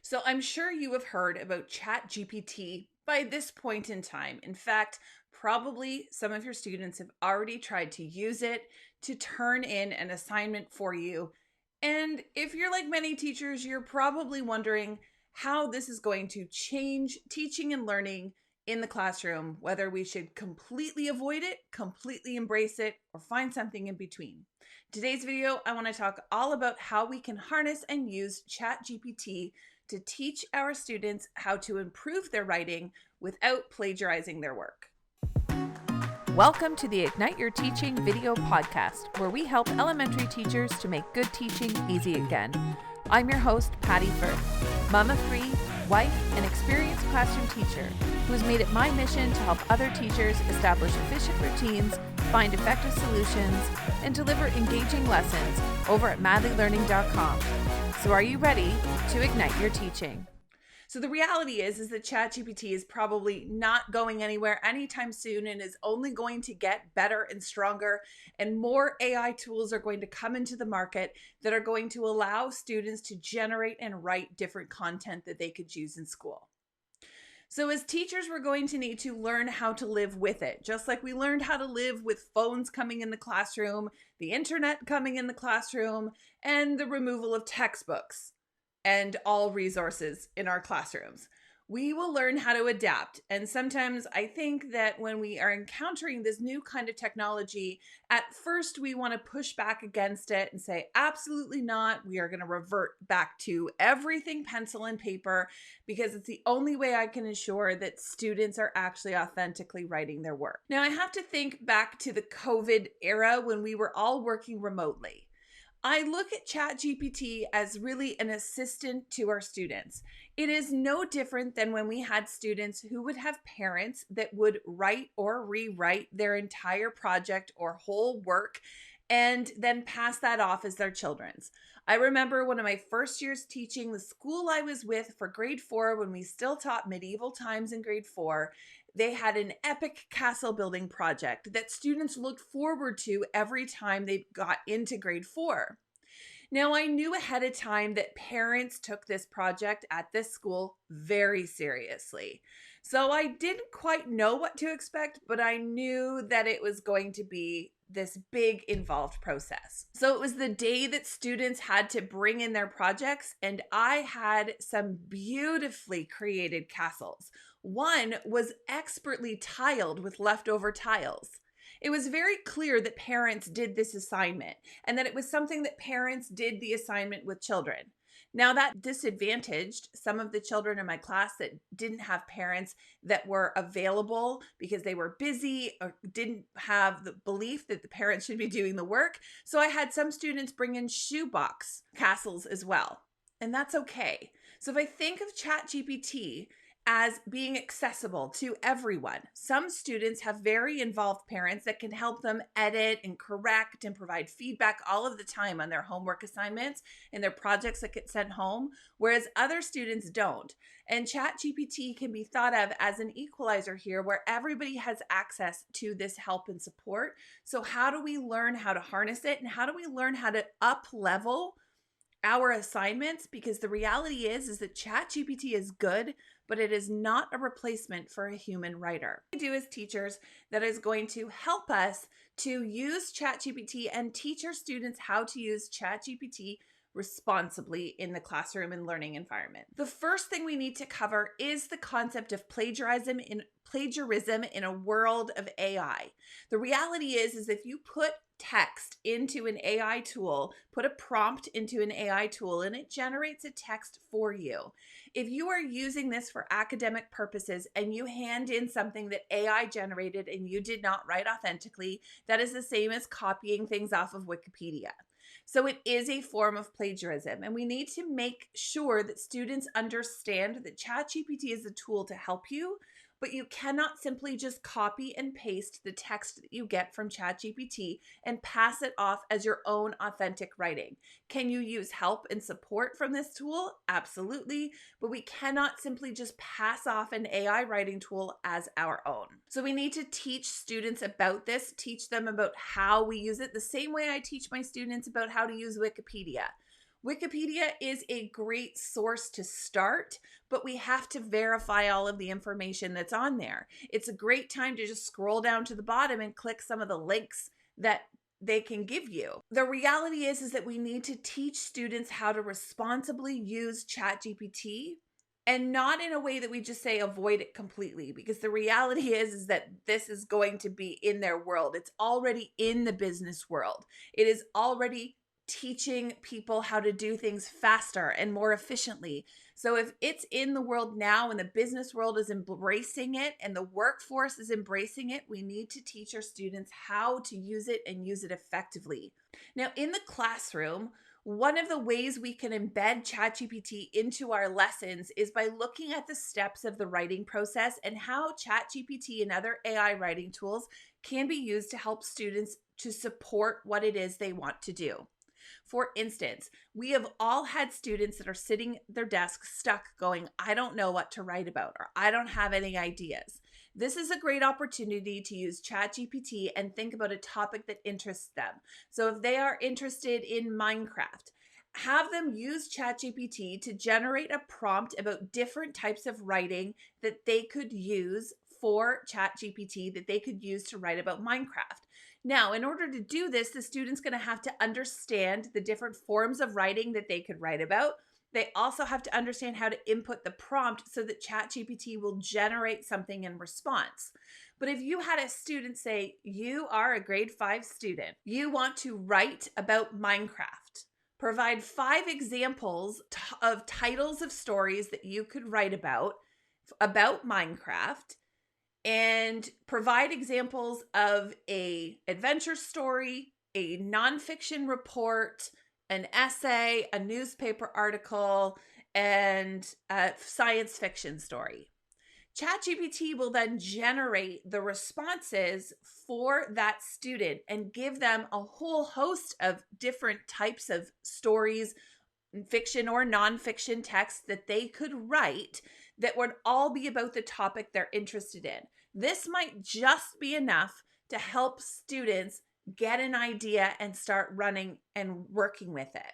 So I'm sure you have heard about ChatGPT by this point in time. In fact, probably some of your students have already tried to use it to turn in an assignment for you. And if you're like many teachers, you're probably wondering how this is going to change teaching and learning in the classroom, whether we should completely avoid it, completely embrace it, or find something in between. Today's video, I want to talk all about how we can harness and use ChatGPT to teach our students how to improve their writing without plagiarizing their work. Welcome to the Ignite Your Teaching video podcast, where we help elementary teachers to make good teaching easy again. I'm your host, Patty Firth, mom of three, wife, and experienced classroom teacher who has made it my mission to help other teachers establish efficient routines, find effective solutions, and deliver engaging lessons over at madlylearning.com. So are you ready to ignite your teaching? So the reality is that ChatGPT is probably not going anywhere anytime soon and is only going to get better and stronger, and more AI tools are going to come into the market that are going to allow students to generate and write different content that they could use in school. So as teachers, we're going to need to learn how to live with it, just like we learned how to live with phones coming in the classroom, the internet coming in the classroom, and the removal of textbooks and all resources in our classrooms. We will learn how to adapt. And sometimes I think that when we are encountering this new kind of technology, at first we want to push back against it and say, absolutely not. We are going to revert back to everything pencil and paper because it's the only way I can ensure that students are actually authentically writing their work. Now, I have to think back to the COVID era when we were all working remotely. I look at ChatGPT as really an assistant to our students. It is no different than when we had students who would have parents that would write or rewrite their entire project or whole work and then pass that off as their children's. I remember one of my first years teaching the school I was with for grade 4 when we still taught medieval times in grade 4. They had an epic castle building project that students looked forward to every time they got into grade 4. Now, I knew ahead of time that parents took this project at this school very seriously. So I didn't quite know what to expect, but I knew that it was going to be this big involved process. So it was the day that students had to bring in their projects, and I had some beautifully created castles. One was expertly tiled with leftover tiles. It was very clear that parents did this assignment and that it was something that parents did the assignment with children. Now, that disadvantaged some of the children in my class that didn't have parents that were available because they were busy or didn't have the belief that the parents should be doing the work. So I had some students bring in shoebox castles as well. And that's okay. So if I think of ChatGPT as being accessible to everyone. Some students have very involved parents that can help them edit and correct and provide feedback all of the time on their homework assignments and their projects that get sent home, whereas other students don't. And ChatGPT can be thought of as an equalizer here where everybody has access to this help and support. So how do we learn how to harness it, and how do we learn how to up-level our assignments? Because the reality is that ChatGPT is good, but it is not a replacement for a human writer. What we do as teachers that is going to help us to use ChatGPT and teach our students how to use ChatGPT responsibly in the classroom and learning environment. The first thing we need to cover is the concept of plagiarism in a world of AI. The reality is if you put text into an AI tool, put a prompt into an AI tool, and it generates a text for you. If you are using this for academic purposes and you hand in something that AI generated and you did not write authentically, that is the same as copying things off of Wikipedia. So it is a form of plagiarism, and we need to make sure that students understand that ChatGPT is a tool to help you, but you cannot simply just copy and paste the text that you get from ChatGPT and pass it off as your own authentic writing. Can you use help and support from this tool? Absolutely, but we cannot simply just pass off an AI writing tool as our own. So we need to teach students about this, teach them about how we use it, the same way I teach my students about how to use Wikipedia. Wikipedia is a great source to start, but we have to verify all of the information that's on there. It's a great time to just scroll down to the bottom and click some of the links that they can give you. The reality is that we need to teach students how to responsibly use ChatGPT, and not in a way that we just say avoid it completely, because the reality is that this is going to be in their world. It's already in the business world. It is already teaching people how to do things faster and more efficiently. So if it's in the world now and the business world is embracing it and the workforce is embracing it, we need to teach our students how to use it and use it effectively. Now, in the classroom, one of the ways we can embed ChatGPT into our lessons is by looking at the steps of the writing process and how ChatGPT and other AI writing tools can be used to help students to support what it is they want to do. For instance, we have all had students that are sitting at their desks stuck going, I don't know what to write about, or I don't have any ideas. This is a great opportunity to use ChatGPT and think about a topic that interests them. So if they are interested in Minecraft, have them use ChatGPT to generate a prompt about different types of writing that they could use for ChatGPT that they could use to write about Minecraft. Now, in order to do this, the student's going to have to understand the different forms of writing that they could write about. They also have to understand how to input the prompt so that ChatGPT will generate something in response. But if you had a student say, you are a grade 5 student, you want to write about Minecraft, provide 5 examples of titles of stories that you could write about Minecraft, and provide examples of a adventure story, a nonfiction report, an essay, a newspaper article, and a science fiction story. ChatGPT will then generate the responses for that student and give them a whole host of different types of stories, fiction or nonfiction texts that they could write that would all be about the topic they're interested in. This might just be enough to help students get an idea and start running and working with it.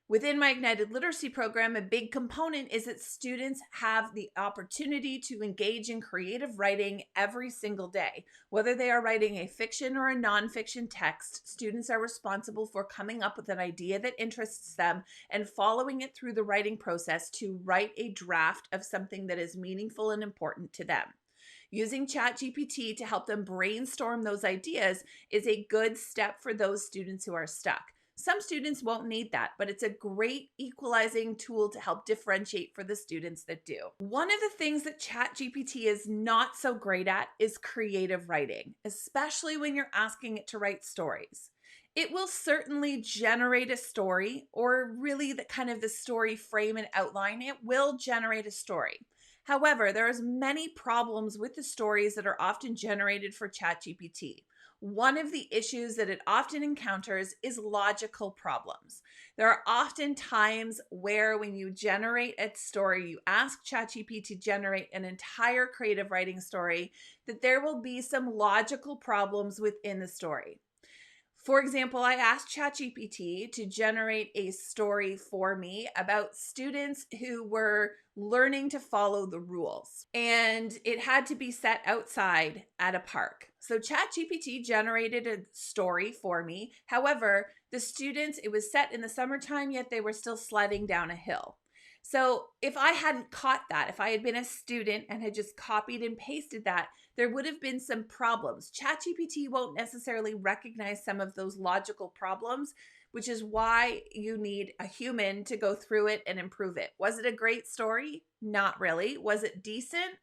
Within my Ignited Literacy program, a big component is that students have the opportunity to engage in creative writing every single day. Whether they are writing a fiction or a nonfiction text, students are responsible for coming up with an idea that interests them and following it through the writing process to write a draft of something that is meaningful and important to them. Using ChatGPT to help them brainstorm those ideas is a good step for those students who are stuck. Some students won't need that, but it's a great equalizing tool to help differentiate for the students that do. One of the things that ChatGPT is not so great at is creative writing, especially when you're asking it to write stories. It will certainly generate a story, or really the story frame and outline. It will generate a story. However, there's many problems with the stories that are often generated for ChatGPT. One of the issues that it often encounters is logical problems. There are often times where when you generate a story, you ask ChatGPT to generate an entire creative writing story, that there will be some logical problems within the story. For example, I asked ChatGPT to generate a story for me about students who were learning to follow the rules, and it had to be set outside at a park. So ChatGPT generated a story for me. However, the students, it was set in the summertime, yet they were still sledding down a hill. So if I hadn't caught that, if I had been a student and had just copied and pasted that, there would have been some problems. ChatGPT won't necessarily recognize some of those logical problems, which is why you need a human to go through it and improve it. Was it a great story? Not really. Was it decent?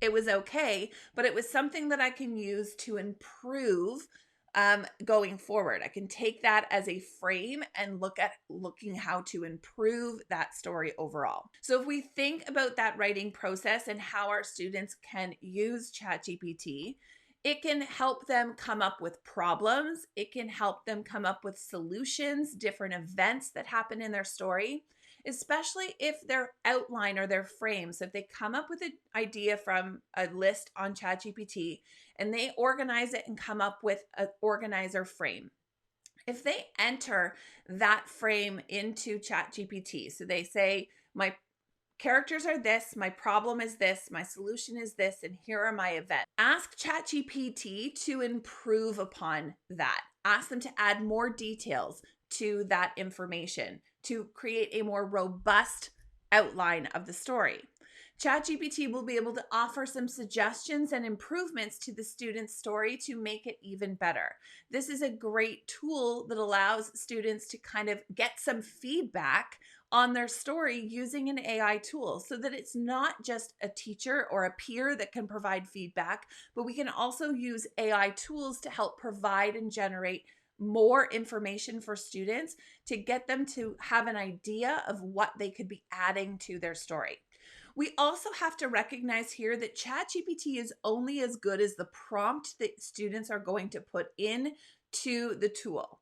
It was okay, but it was something that I can use to improve going forward. I can take that as a frame and looking how to improve that story overall. So if we think about that writing process and how our students can use ChatGPT, it can help them come up with problems. It can help them come up with solutions, different events that happen in their story, especially if their outline or their frame. So if they come up with an idea from a list on ChatGPT and they organize it and come up with an organizer frame. If they enter that frame into ChatGPT, so they say, my characters are this, my problem is this, my solution is this, and here are my events. Ask ChatGPT to improve upon that. Ask them to add more details to that information to create a more robust outline of the story. ChatGPT will be able to offer some suggestions and improvements to the student's story to make it even better. This is a great tool that allows students to kind of get some feedback on their story using an AI tool, so that it's not just a teacher or a peer that can provide feedback, but we can also use AI tools to help provide and generate more information for students to get them to have an idea of what they could be adding to their story. We also have to recognize here that ChatGPT is only as good as the prompt that students are going to put in to the tool.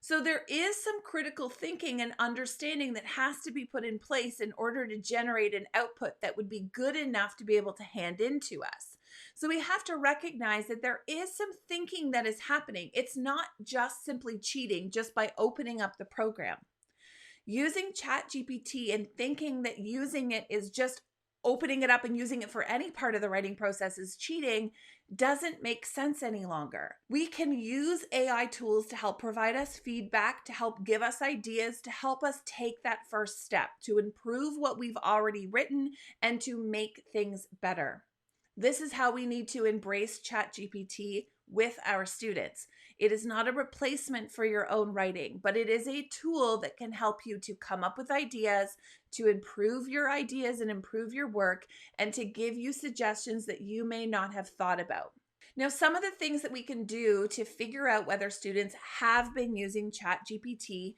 So there is some critical thinking and understanding that has to be put in place in order to generate an output that would be good enough to be able to hand in to us. So we have to recognize that there is some thinking that is happening. It's not just simply cheating just by opening up the program. Using ChatGPT and thinking that using it is just opening it up and using it for any part of the writing process is cheating doesn't make sense any longer. We can use AI tools to help provide us feedback, to help give us ideas, to help us take that first step, to improve what we've already written and to make things better. This is how we need to embrace ChatGPT with our students. It is not a replacement for your own writing, but it is a tool that can help you to come up with ideas, to improve your ideas and improve your work, and to give you suggestions that you may not have thought about. Now, some of the things that we can do to figure out whether students have been using ChatGPT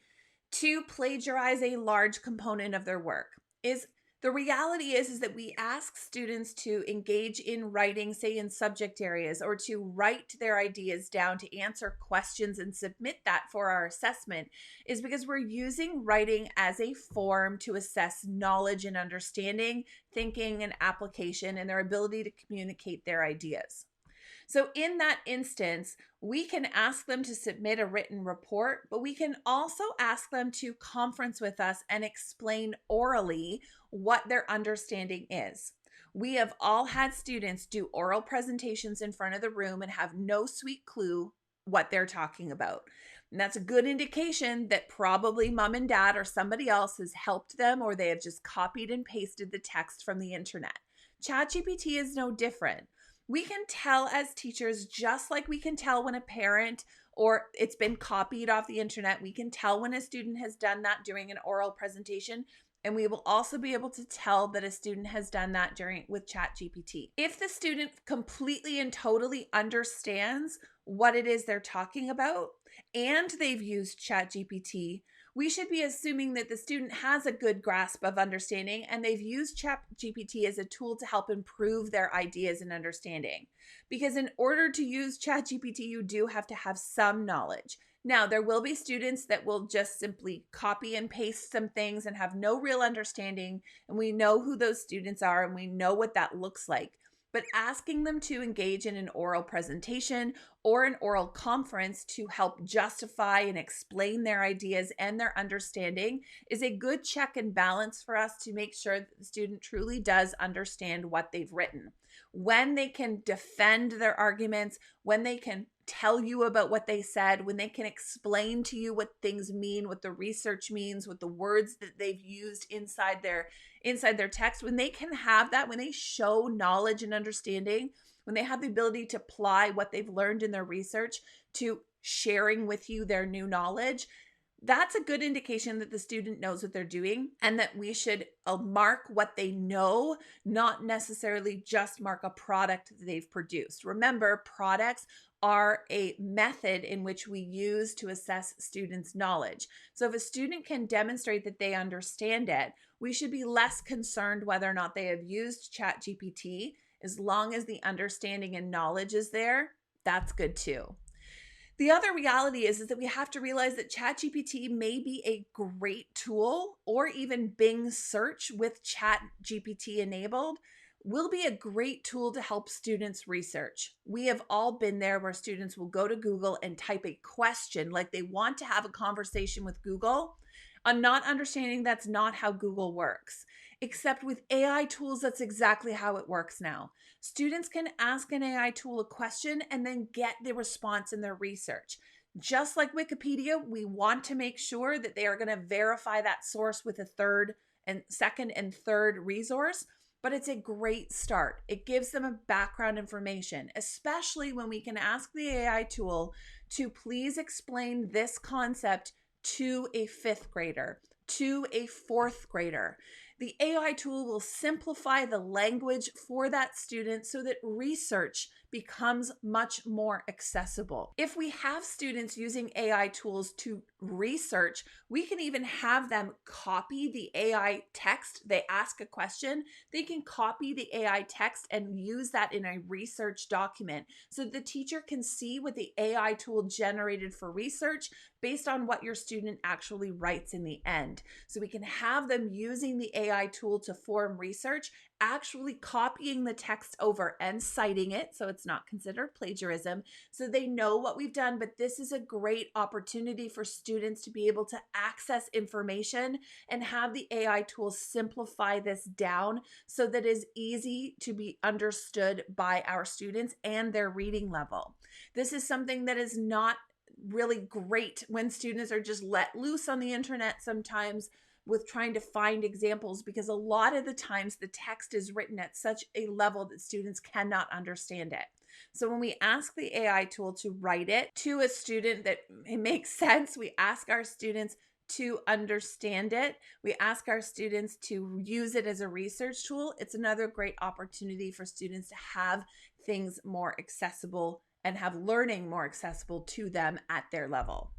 to plagiarize a large component of their work is the reality is that we ask students to engage in writing, say in subject areas, or to write their ideas down, to answer questions and submit that for our assessment, is because we're using writing as a form to assess knowledge and understanding, thinking and application, and their ability to communicate their ideas. So in that instance, we can ask them to submit a written report, but we can also ask them to conference with us and explain orally what their understanding is. We have all had students do oral presentations in front of the room and have no sweet clue what they're talking about. And that's a good indication that probably mom and dad or somebody else has helped them, or they have just copied and pasted the text from the internet. ChatGPT is no different. We can tell as teachers, just like we can tell when a parent or it's been copied off the internet, we can tell when a student has done that during an oral presentation. And we will also be able to tell that a student has done that with ChatGPT. If the student completely and totally understands what it is they're talking about and they've used ChatGPT, we should be assuming that the student has a good grasp of understanding and they've used ChatGPT as a tool to help improve their ideas and understanding. Because in order to use ChatGPT, you do have to have some knowledge. Now, there will be students that will just simply copy and paste some things and have no real understanding, and we know who those students are and we know what that looks like. But asking them to engage in an oral presentation or an oral conference to help justify and explain their ideas and their understanding is a good check and balance for us to make sure that the student truly does understand what they've written. When they can defend their arguments, when they can tell you about what they said, when they can explain to you what things mean, what the research means, what the words that they've used inside their text, when they can have that, when they show knowledge and understanding, when they have the ability to apply what they've learned in their research to sharing with you their new knowledge, that's a good indication that the student knows what they're doing and that we should mark what they know, not necessarily just mark a product that they've produced. Remember, products are a method in which we use to assess students' knowledge. So if a student can demonstrate that they understand it, we should be less concerned whether or not they have used ChatGPT. As long as the understanding and knowledge is there, that's good too. The other reality is that we have to realize that ChatGPT may be a great tool, or even Bing search with ChatGPT enabled. will be a great tool to help students research. We have all been there where students will go to Google and type a question like they want to have a conversation with Google, not understanding that's not how Google works. Except with AI tools, that's exactly how it works now. Students can ask an AI tool a question and then get the response in their research. Just like Wikipedia, we want to make sure that they are going to verify that source with a third and second and third resource, but it's a great start. It gives them a background information, especially when we can ask the AI tool to please explain this concept to a fifth grader, to a fourth grader. The AI tool will simplify the language for that student so that research becomes much more accessible. If we have students using AI tools to research, we can even have them copy the AI text. They ask a question, they can copy the AI text and use that in a research document so the teacher can see what the AI tool generated for research based on what your student actually writes in the end. So we can have them using the AI tool to form research, actually copying the text over and citing it, so it's not considered plagiarism, so they know what we've done. But this is a great opportunity for students to be able to access information and have the AI tool simplify this down so that it is easy to be understood by our students and their reading level. This is something that is not really great when students are just let loose on the internet sometimes with trying to find examples, because a lot of the times the text is written at such a level that students cannot understand it. So when we ask the AI tool to write it to a student that it makes sense, we ask our students to understand it. We ask our students to use it as a research tool. It's another great opportunity for students to have things more accessible and have learning more accessible to them at their level.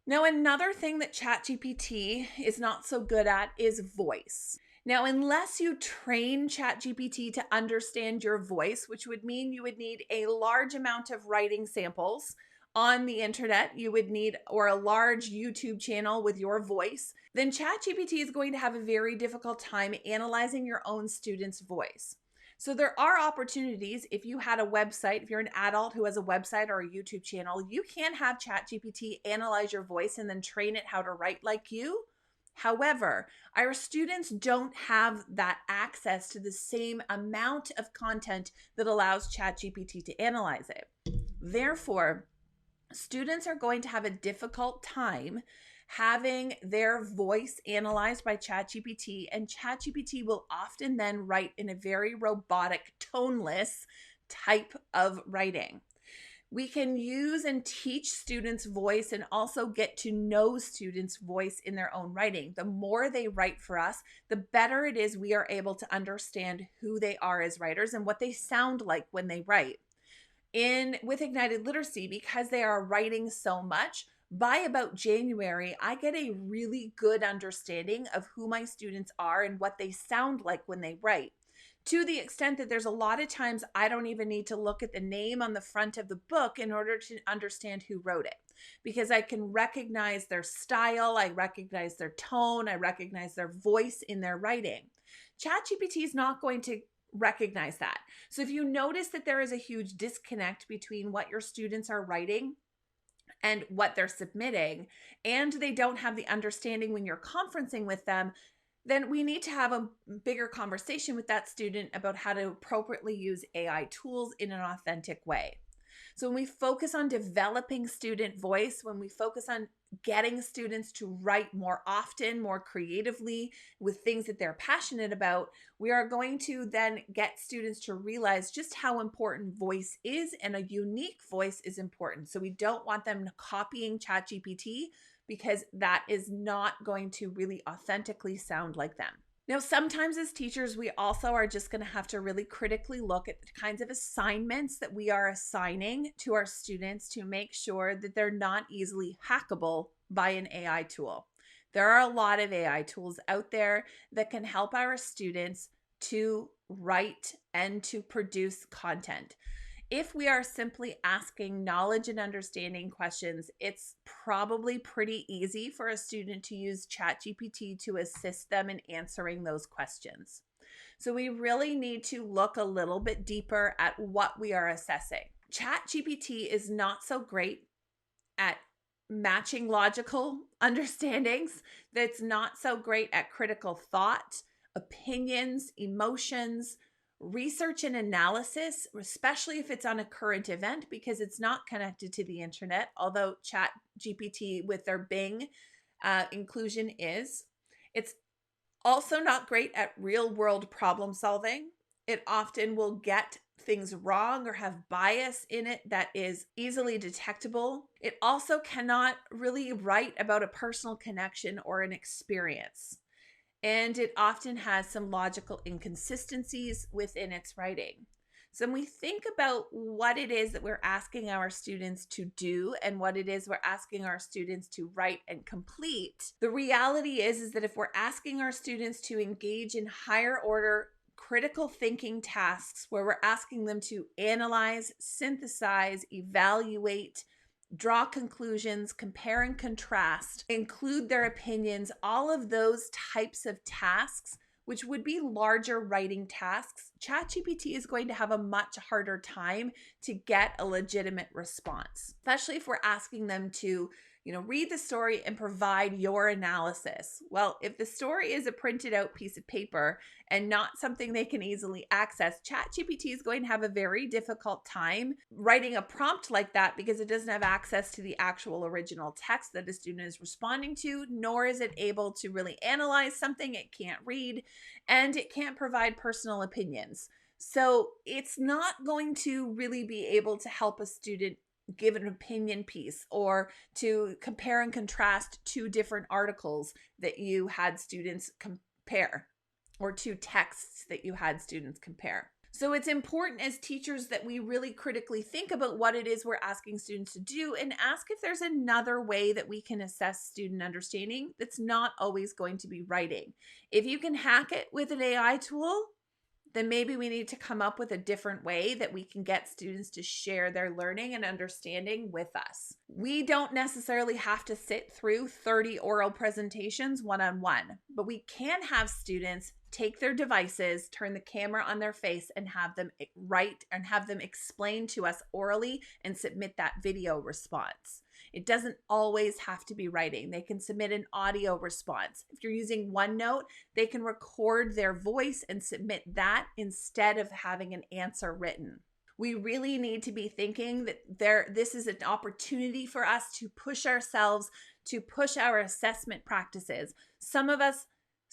Now, another thing that ChatGPT is not so good at is voice. Now, unless you train ChatGPT to understand your voice, which would mean you would need a large amount of writing samples on the internet, you would need, or a large YouTube channel with your voice, then ChatGPT is going to have a very difficult time analyzing your own student's voice. So there are opportunities. If you had a website, if you're an adult who has a website or a YouTube channel, you can have ChatGPT analyze your voice and then train it how to write like you. However, our students don't have that access to the same amount of content that allows ChatGPT to analyze it. Therefore, students are going to have a difficult time having their voice analyzed by ChatGPT, and ChatGPT will often then write in a very robotic, toneless type of writing. We can use and teach students' voice and also get to know students' voice in their own writing. The more they write for us, the better it is we are able to understand who they are as writers and what they sound like when they write. With Ignited Literacy, because they are writing so much, by about January, I get a really good understanding of who my students are and what they sound like when they write, to the extent that there's a lot of times I don't even need to look at the name on the front of the book in order to understand who wrote it, because I can recognize their style, I recognize their tone, I recognize their voice in their writing. ChatGPT is not going to recognize that. So if you notice that there is a huge disconnect between what your students are writing and what they're submitting, and they don't have the understanding when you're conferencing with them, then we need to have a bigger conversation with that student about how to appropriately use AI tools in an authentic way. So when we focus on developing student voice, when we focus on getting students to write more often, more creatively with things that they're passionate about, we are going to then get students to realize just how important voice is, and a unique voice is important. So we don't want them copying ChatGPT, because that is not going to really authentically sound like them. Now, sometimes as teachers, we also are just going to have to really critically look at the kinds of assignments that we are assigning to our students to make sure that they're not easily hackable by an AI tool. There are a lot of AI tools out there that can help our students to write and to produce content. If we are simply asking knowledge and understanding questions, it's probably pretty easy for a student to use ChatGPT to assist them in answering those questions. So we really need to look a little bit deeper at what we are assessing. ChatGPT is not so great at matching logical understandings. That's not so great at critical thought, opinions, emotions, research and analysis, especially if it's on a current event because it's not connected to the internet, although ChatGPT with their Bing inclusion is. It's also not great at real world problem solving. It often will get things wrong or have bias in it that is easily detectable. It also cannot really write about a personal connection or an experience. And it often has some logical inconsistencies within its writing. So when we think about what it is that we're asking our students to do and what it is we're asking our students to write and complete, the reality is that if we're asking our students to engage in higher order critical thinking tasks where we're asking them to analyze, synthesize, evaluate, draw conclusions, compare and contrast, include their opinions, all of those types of tasks, which would be larger writing tasks, ChatGPT is going to have a much harder time to get a legitimate response, especially if we're asking them to, read the story and provide your analysis. Well, if the story is a printed out piece of paper and not something they can easily access, ChatGPT is going to have a very difficult time writing a prompt like that because it doesn't have access to the actual original text that a student is responding to, nor is it able to really analyze something it can't read, and it can't provide personal opinions. So it's not going to really be able to help a student give an opinion piece or to compare and contrast two different articles that you had students compare or two texts that you had students compare. So it's important as teachers that we really critically think about what it is we're asking students to do and ask if there's another way that we can assess student understanding that's not always going to be writing. If you can hack it with an AI tool, then maybe we need to come up with a different way that we can get students to share their learning and understanding with us. We don't necessarily have to sit through 30 oral presentations one-on-one, but we can have students take their devices, turn the camera on their face, and have them write and have them explain to us orally and submit that video response. It doesn't always have to be writing. They can submit an audio response. If you're using OneNote, they can record their voice and submit that instead of having an answer written. We really need to be thinking that this is an opportunity for us to push ourselves, to push our assessment practices.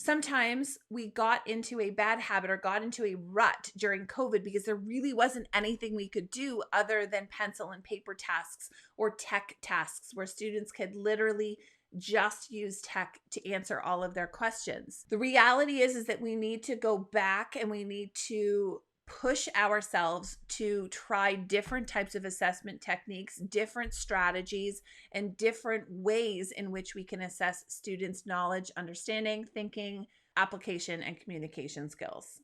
Sometimes we got into a bad habit or got into a rut during COVID because there really wasn't anything we could do other than pencil and paper tasks or tech tasks where students could literally just use tech to answer all of their questions. The reality is that we need to go back and we need to push ourselves to try different types of assessment techniques, different strategies, and different ways in which we can assess students' knowledge, understanding, thinking, application, and communication skills.